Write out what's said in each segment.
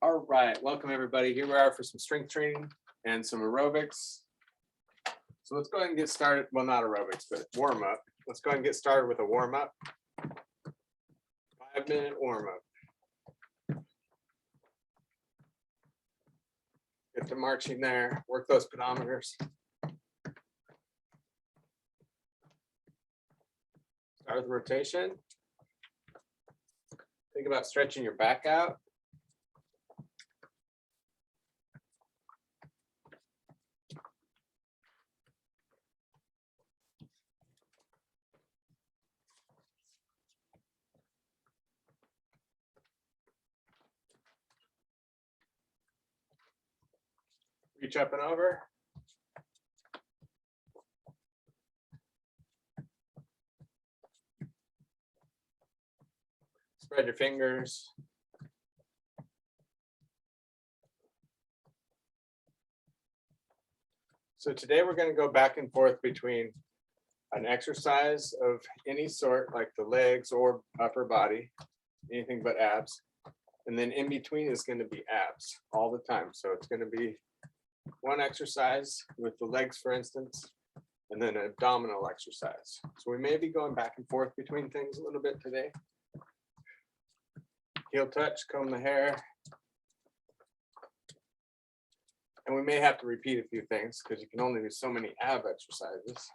All right, welcome everybody. Here we are for some strength training and some aerobics. So let's go ahead and get started. Well, not aerobics, but warm up. Let's go ahead and get started with a warm up. 5-minute warm up. Get to marching there, work those pedometers. Start with rotation. Think about stretching your back out. Reach up and over. Spread your fingers. So today we're going to go back and forth between an exercise of any sort, like the legs or upper body, anything but abs. And then in between is going to be abs all the time. So it's going to be one exercise with the legs, for instance, and then an abdominal exercise. So we may be going back and forth between things a little bit today. Heel touch, comb the hair. And we may have to repeat a few things because you can only do so many ab exercises.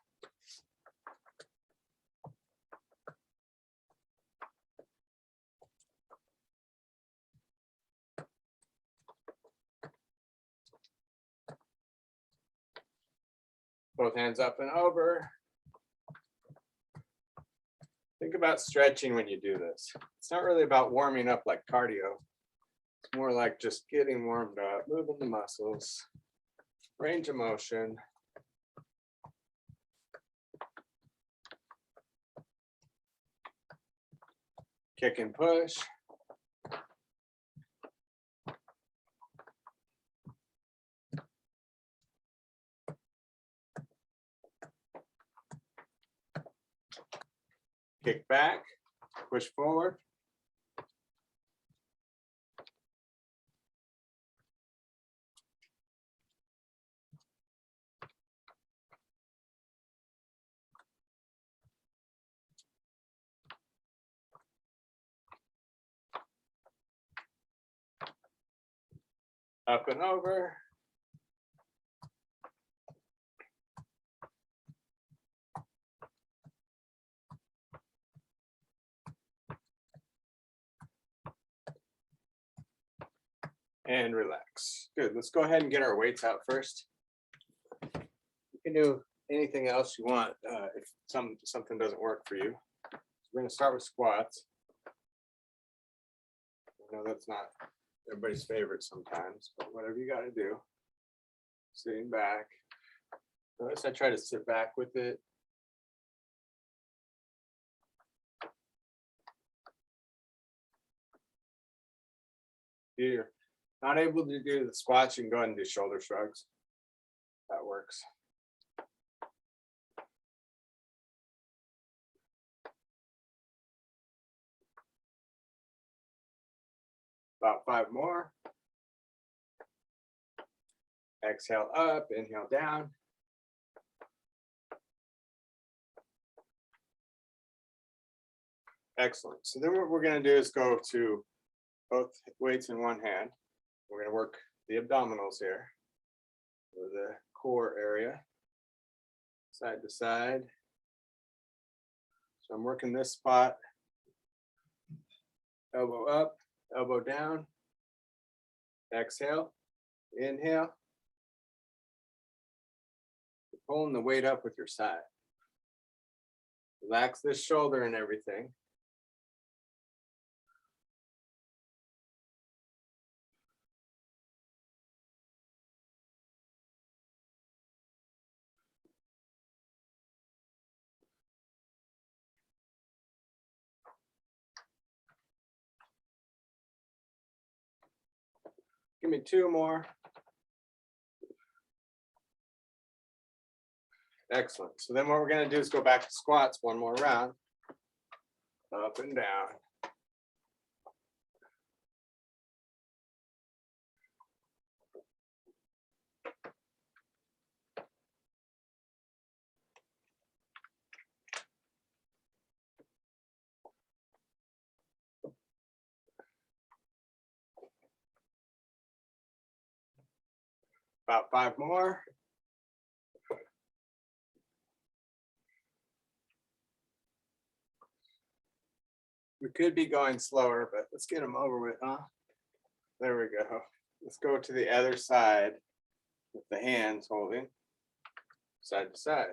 Both hands up and over. Think about stretching when you do this. It's not really about warming up like cardio. It's more like just getting warmed up, moving the muscles, range of motion. Kick and push. Kick back, push forward. Up and over. And relax. Good. Let's go ahead and get our weights out first. You can do anything else you want if something doesn't work for you. So we're going to start with squats. I know that's not everybody's favorite sometimes, but whatever you got to do. Sitting back. Notice I try to sit back with it. If you're not able to do the squats, you can go ahead and do shoulder shrugs. That works. About 5 more. Exhale up, inhale down. Excellent. So then what we're going to do is go to both weights in one hand. We're going to work the abdominals here, or the core area, side to side. So I'm working this spot, elbow up, elbow down. Exhale, inhale. You're pulling the weight up with your side. Relax this shoulder and everything. Give me 2 more. Excellent. So then what we're going to do is go back to squats one more round. Up and down. About 5 more. We could be going slower, but let's get them over with, huh? There we go. Let's go to the other side with the hands holding side to side.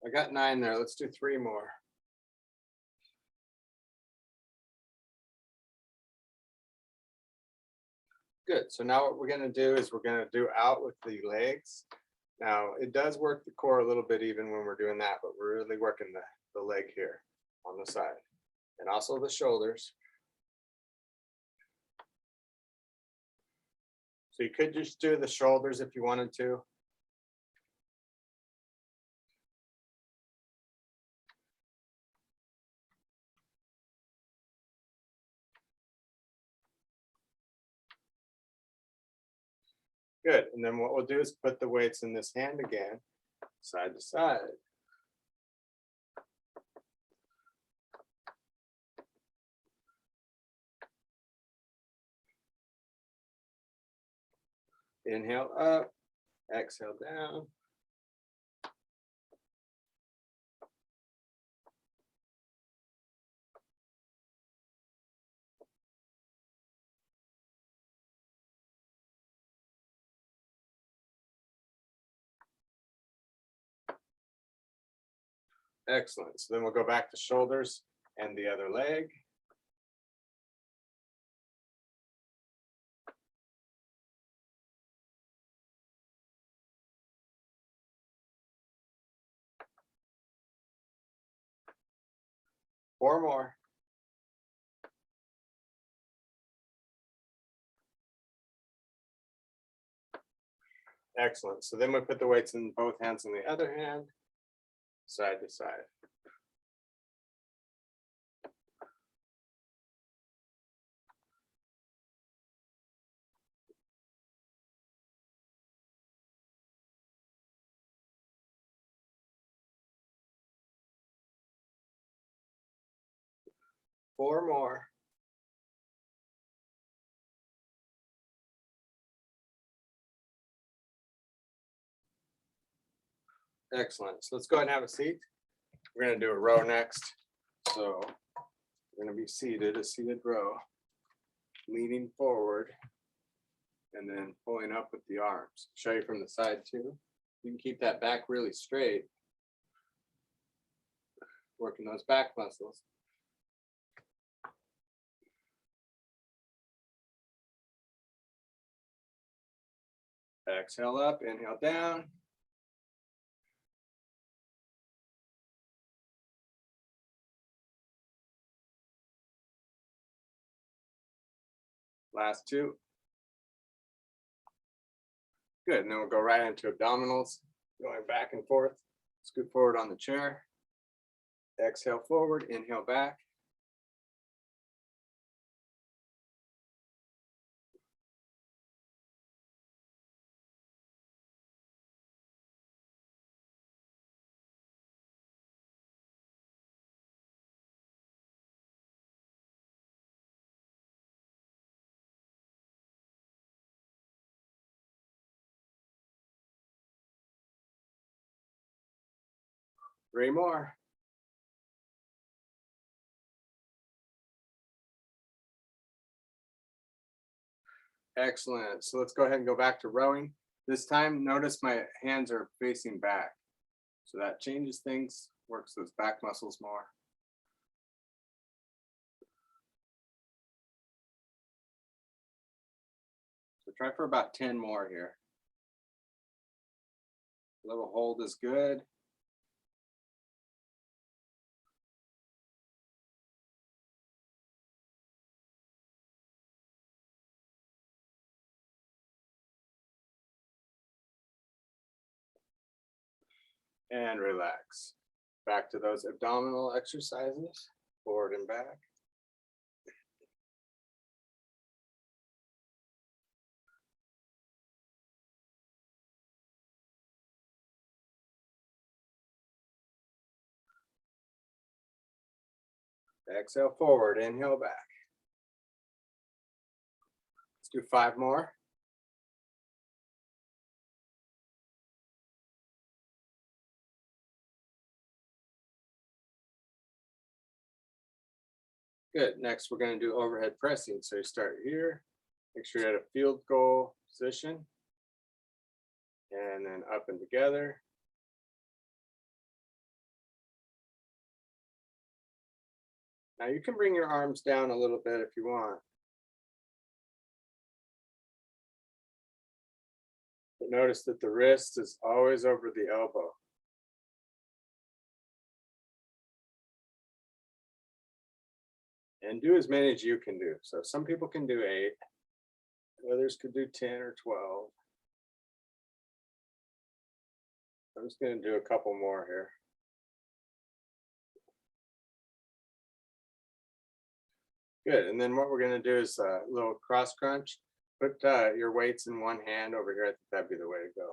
I got 9 there. Let's do 3 more. Good. So now what we're going to do is we're going to do out with the legs. Now it does work the core a little bit even when we're doing that, but we're really working the leg here on the side and also the shoulders. So you could just do the shoulders if you wanted to. Good. And then what we'll do is put the weights in this hand again, side to side. Inhale up, exhale down. Excellent. So then we'll go back to shoulders and the other leg. Four more. Excellent. So then we put the weights in both hands on the other hand, side to side. Four more. Excellent. So let's go ahead and have a seat. We're going to do a row next. So we're going to be seated, a seated row, leaning forward, and then pulling up with the arms. Show you from the side too. You can keep that back really straight, working those back muscles. Exhale up, inhale down. Last 2. Good, and then we'll go right into abdominals, going back and forth. Scoot forward on the chair. Exhale forward, inhale back. Three more. Excellent. So let's go ahead and go back to rowing. This time, notice my hands are facing back. So that changes things, works those back muscles more. So try for about 10 more here. A little hold is good. And relax. Back to those abdominal exercises, forward and back. Exhale forward, inhale back. Let's do 5 more. Good. Next, we're going to do overhead pressing. So you start here, make sure you're at a field goal position, and then up and together. Now you can bring your arms down a little bit if you want. But notice that the wrist is always over the elbow. And do as many as you can do. So some people can do 8, others could do 10 or 12. I'm just going to do a couple more here. Good. And then what we're going to do is a little cross crunch. Put your weights in one hand over here. I think that'd be the way to go.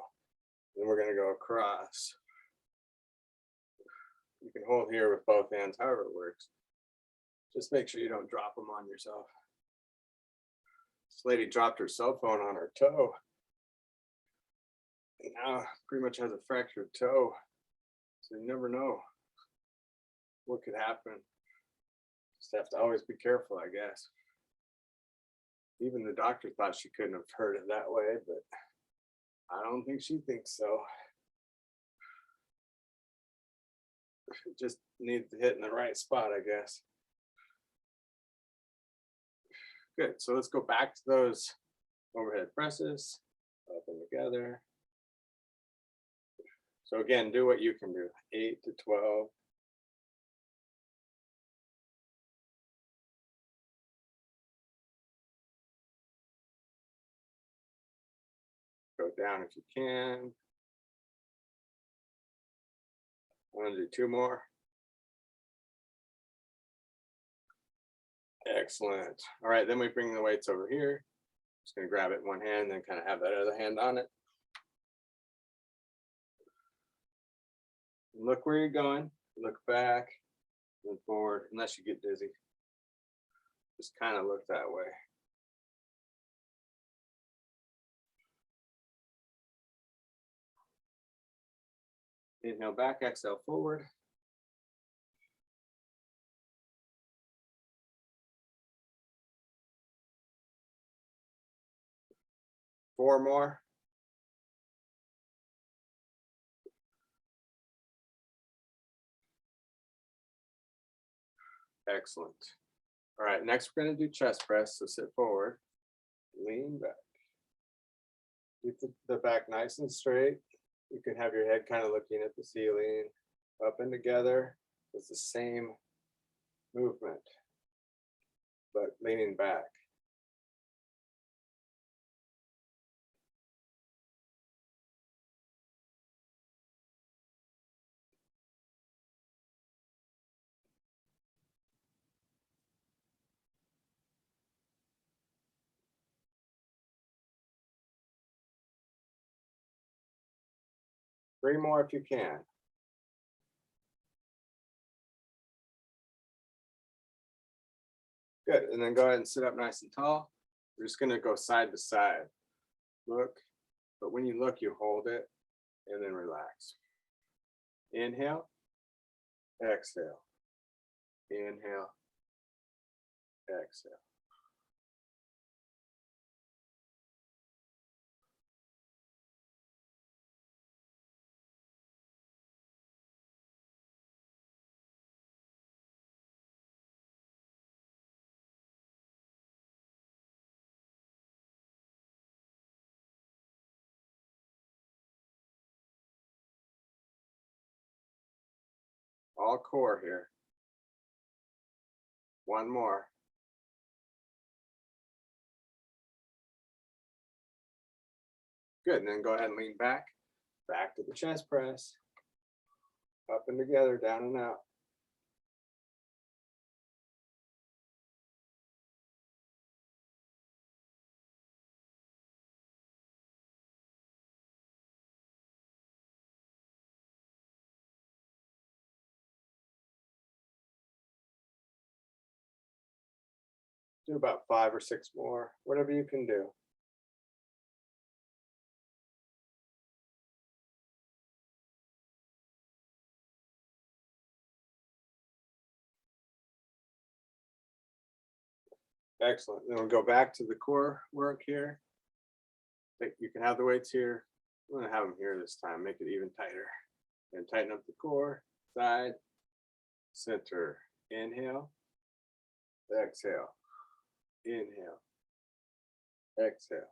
Then we're going to go across. You can hold here with both hands, however it works. Just make sure you don't drop them on yourself. This lady dropped her cell phone on her toe. And now pretty much has a fractured toe. So you never know what could happen. Just have to always be careful, I guess. Even the doctor thought she couldn't have hurt it that way, but I don't think she thinks so. It just needs to hit in the right spot, I guess. Good. So let's go back to those overhead presses, up and together. So again, do what you can do. 8 to 12. Go down if you can. I'm going to do 2 more. Excellent. All right, then we bring the weights over here. Just going to grab it in one hand, then kind of have that other hand on it. Look where you're going. Look back, and forward, unless you get dizzy. Just kind of look that way. Inhale back, exhale forward. Four more. Excellent. All right, next we're going to do chest press. So sit forward, lean back. Keep the back nice and straight. You can have your head kind of looking at the ceiling. Up and together. It's the same movement, but leaning back. Three more if you can. Good, and then go ahead and sit up nice and tall. We're just gonna go side to side. Look, but when you look, you hold it and then relax. Inhale, exhale. Inhale, exhale. All core here. One more. Good, and then go ahead and lean back to the chest press. Up and together, down and out. Do about 5 or 6 more, whatever you can do. Excellent. Then we'll go back to the core work here. You can have the weights here. I'm going to have them here this time, make it even tighter. And tighten up the core, side, center. Inhale, exhale, inhale, exhale.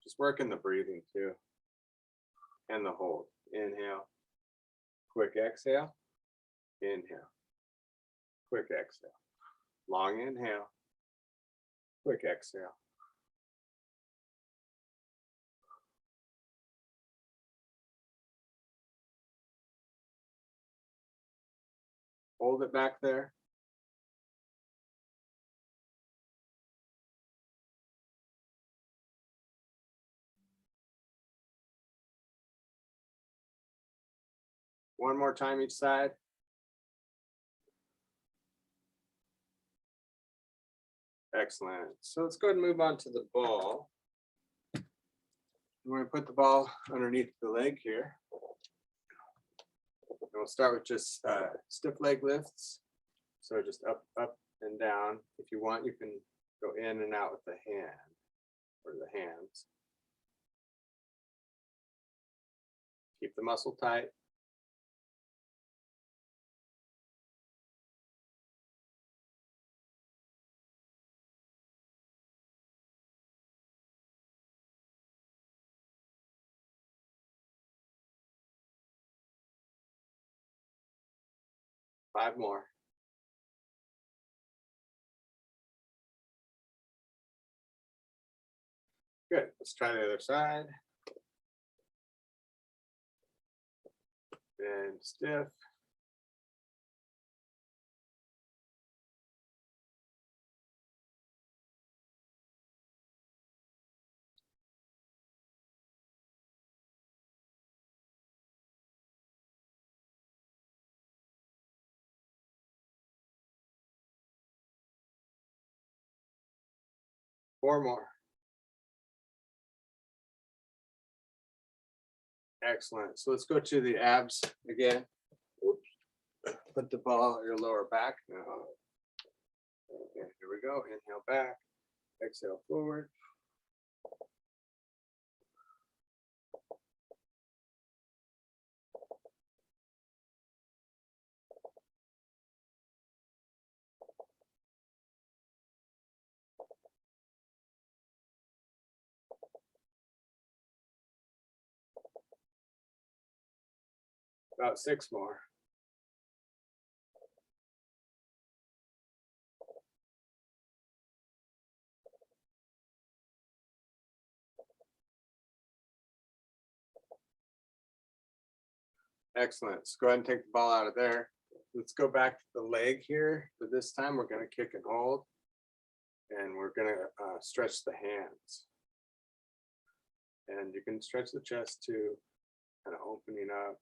Just working the breathing too. And the hold. Inhale, quick exhale, inhale, quick exhale. Long inhale, quick exhale. Hold it back there. One more time each side. Excellent. So let's go ahead and move on to the ball. We're going to put the ball underneath the leg here. And we'll start with just stiff leg lifts. So just up, up, and down. If you want, you can go in and out with the hand or the hands. Keep the muscle tight. Five more. Good. Let's try the other side. And stiff. Four more. Excellent. So let's go to the abs again. Oops. Put the ball at your lower back now. Okay, here we go. Inhale back. Exhale forward. About 6 more. Excellent. Let's go ahead and take the ball out of there. Let's go back to the leg here, but this time we're going to kick and hold, and we're going to stretch the hands. And you can stretch the chest too, kind of opening up.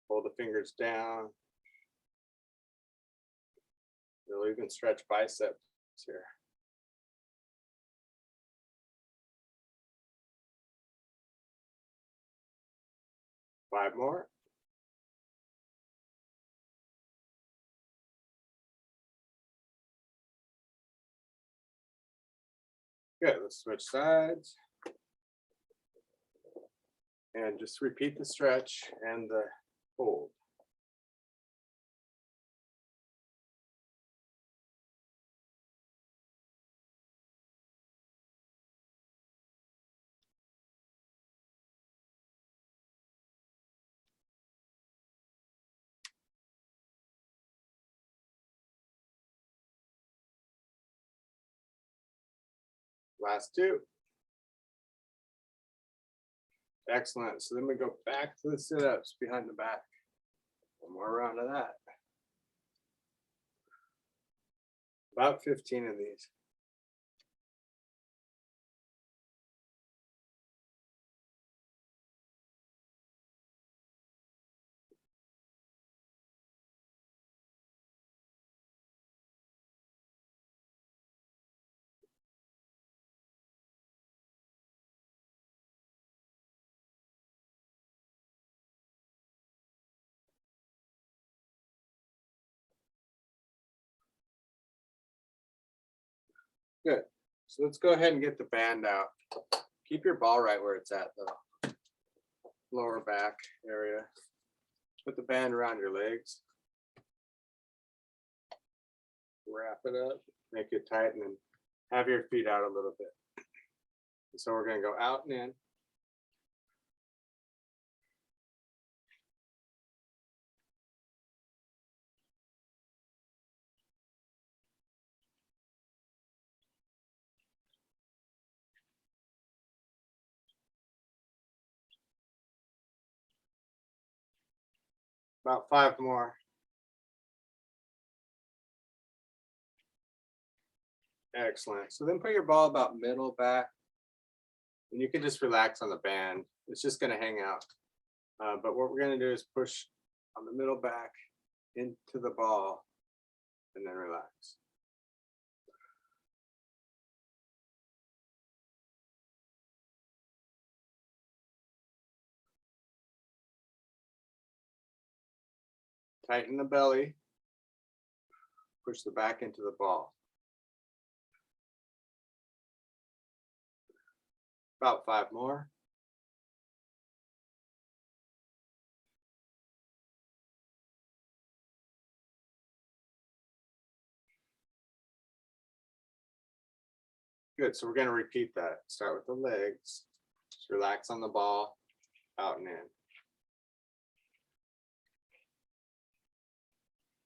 Pull the fingers down. You'll even stretch biceps here. Five more. Good, let's switch sides. And just repeat the stretch and the hold. Last two. Excellent. So then we go back to the sit-ups behind the back. One more round of that. About 15 of these. Good. So let's go ahead and get the band out. Keep your ball right where it's at though. Lower back area. Put the band around your legs. Wrap it up, make it tight, and then have your feet out a little bit. And so we're going to go out and in. About 5 more. Excellent. So then put your ball about middle back, and you can just relax on the band. It's just going to hang out. But what we're going to do is push on the middle back into the ball and then relax. Tighten the belly. Push the back into the ball. About 5 more. Good. So we're going to repeat that. Start with the legs. Just relax on the ball, out and in.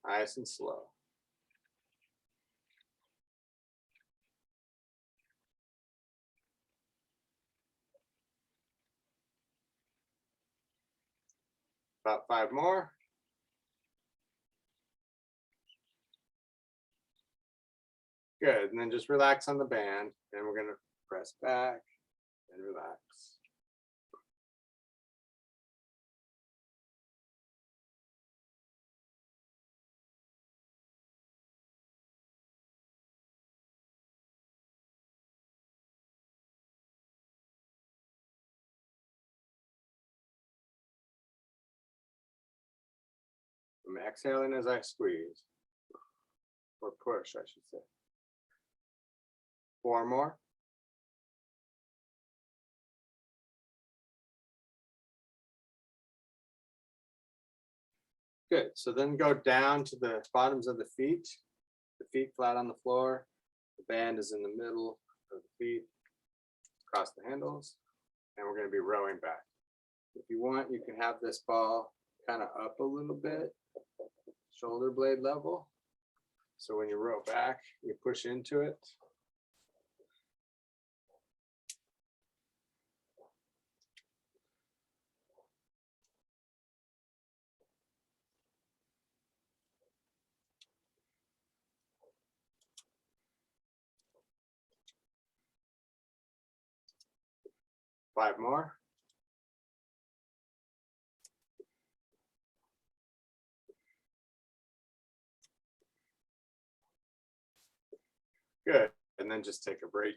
Nice and slow. About 5 more. Good. And then just relax on the band. And we're going to press back and relax. I'm exhaling as I squeeze, or push, I should say. 4 more. Good. So then go down to the bottoms of the feet flat on the floor. The band is in the middle of the feet, across the handles, and we're going to be rowing back. If you want, you can have this ball kind of up a little bit, shoulder blade level. So when you row back, you push into it. Five more. Good. And then just take a break.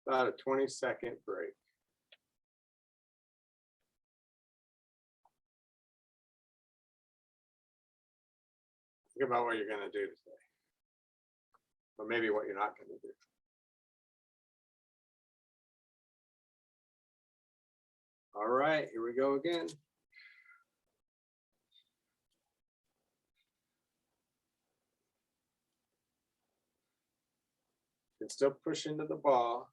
About a 20-second break. Think about what you're going to do today. Or maybe what you're not going to do. All right, here we go again. You can still push into the ball.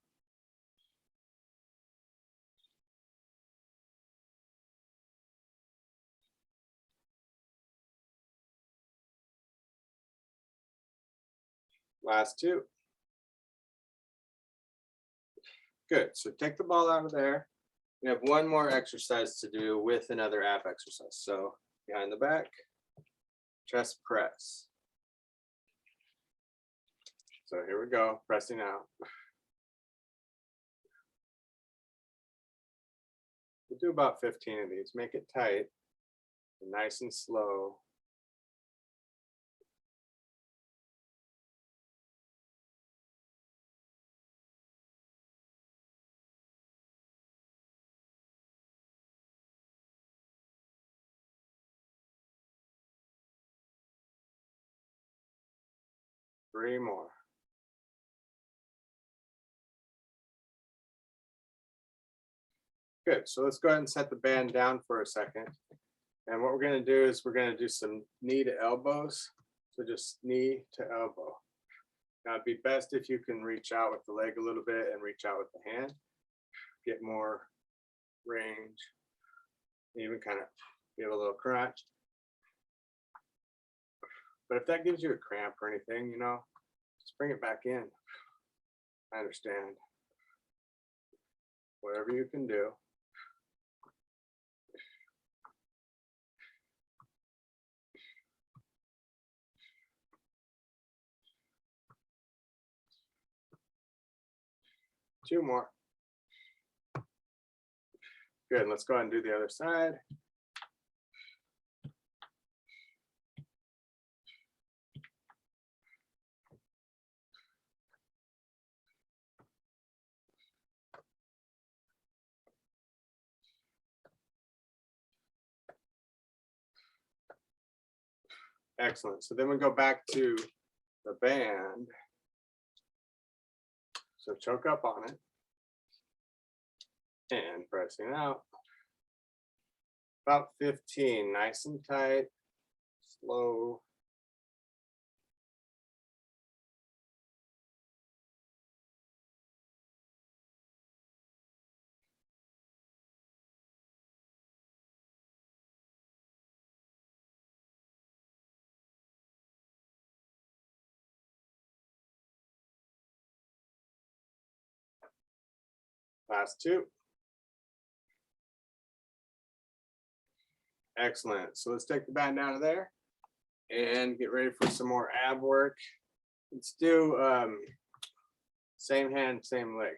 Last 2. Good. So take the ball out of there. We have one more exercise to do with another ab exercise. So behind the back, chest press. So here we go, pressing out. We'll do about 15 of these. Make it tight, nice and slow. Three more. Good. So let's go ahead and set the band down for a second. And what we're going to do is we're going to do some knee to elbows. So just knee to elbow. Now it'd be best if you can reach out with the leg a little bit and reach out with the hand. Get more range. Even kind of give a little crunch. But if that gives you a cramp or anything, just bring it back in. I understand. Whatever you can do. Two more. Good. Let's go ahead and do the other side. Excellent. So then we go back to the band. So choke up on it. And pressing out. About 15, nice and tight, slow. Last two. Excellent. So let's take the band out of there and get ready for some more ab work. Let's do same hand, same leg.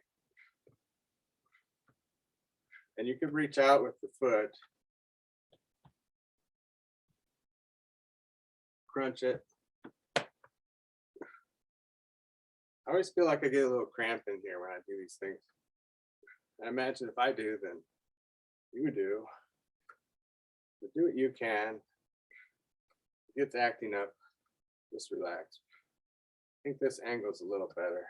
And you could reach out with the foot. Crunch it. I always feel like I get a little cramp in here when I do these things. I imagine if I do, then you do. But do what you can. If it's acting up, just relax. I think this angle's a little better.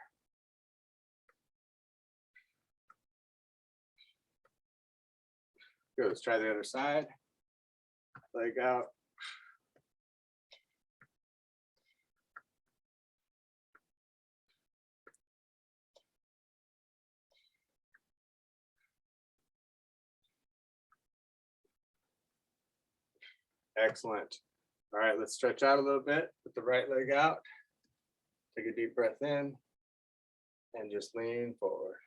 Good, let's try the other side. Leg out. Excellent. All right, let's stretch out a little bit. Put the right leg out. Take a deep breath in and just lean forward.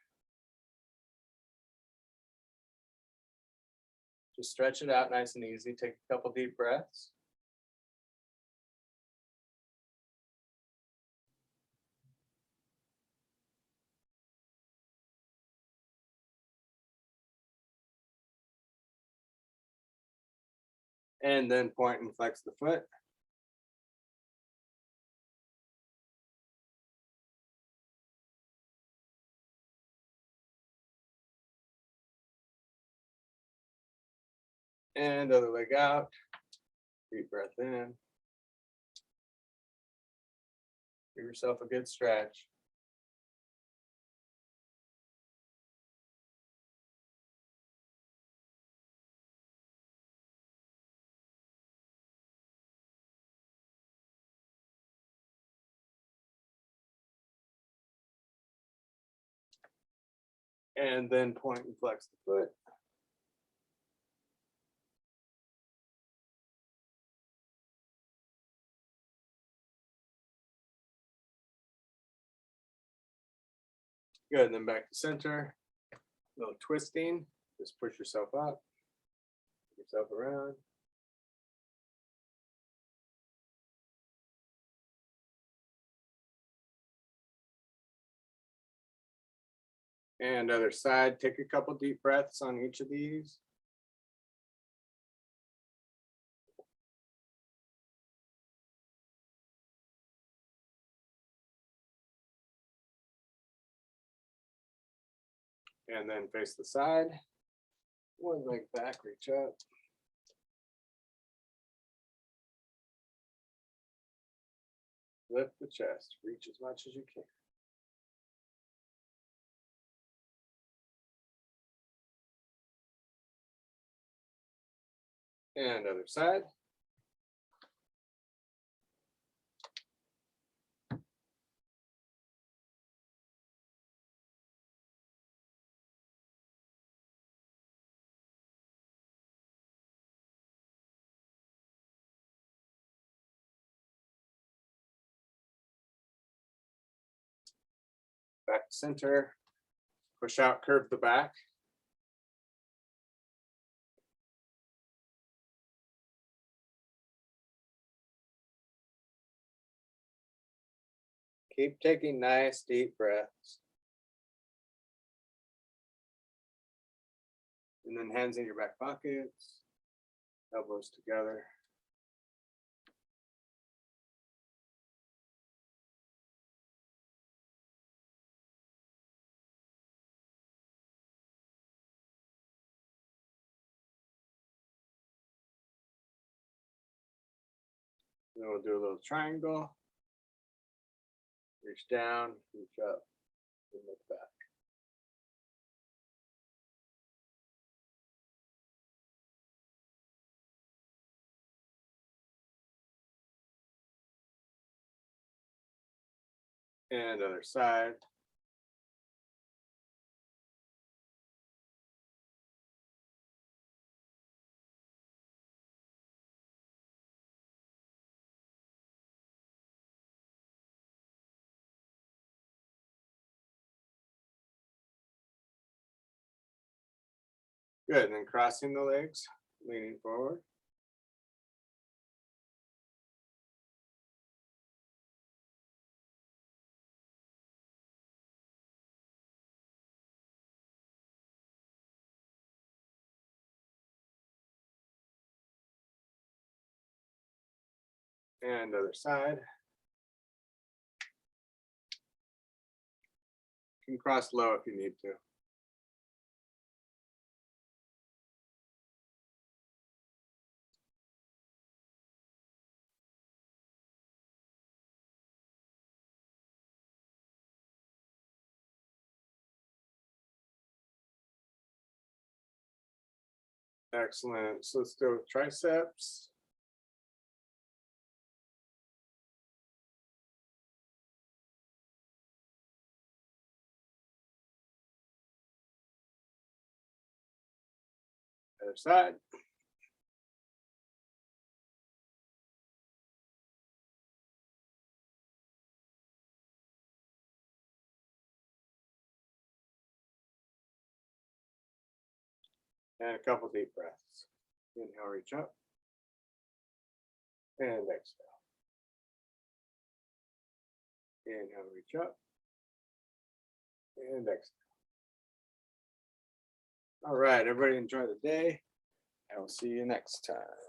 Just stretch it out nice and easy. Take a couple deep breaths. And then point and flex the foot. And other leg out. Deep breath in. Give yourself a good stretch. And then point and flex the foot. Good, and then back to center. little twisting. Just push yourself up, yourself around. And other side, take a couple deep breaths on each of these. And then face the side. One leg back, reach up. Lift the chest, reach as much as you can. And other side. Back to center. Push out, curve the back. Keep taking nice deep breaths. And then hands in your back pockets, elbows together. Then we'll do a little triangle. Reach down, reach up, and look back. And other side. Good, and then crossing the legs, leaning forward. And other side. You can cross low if you need to. Excellent. So let's do triceps. Other side. And a couple deep breaths. Inhale, reach up. And exhale. Inhale, reach up. And exhale. All right, everybody enjoy the day. I will see you next time.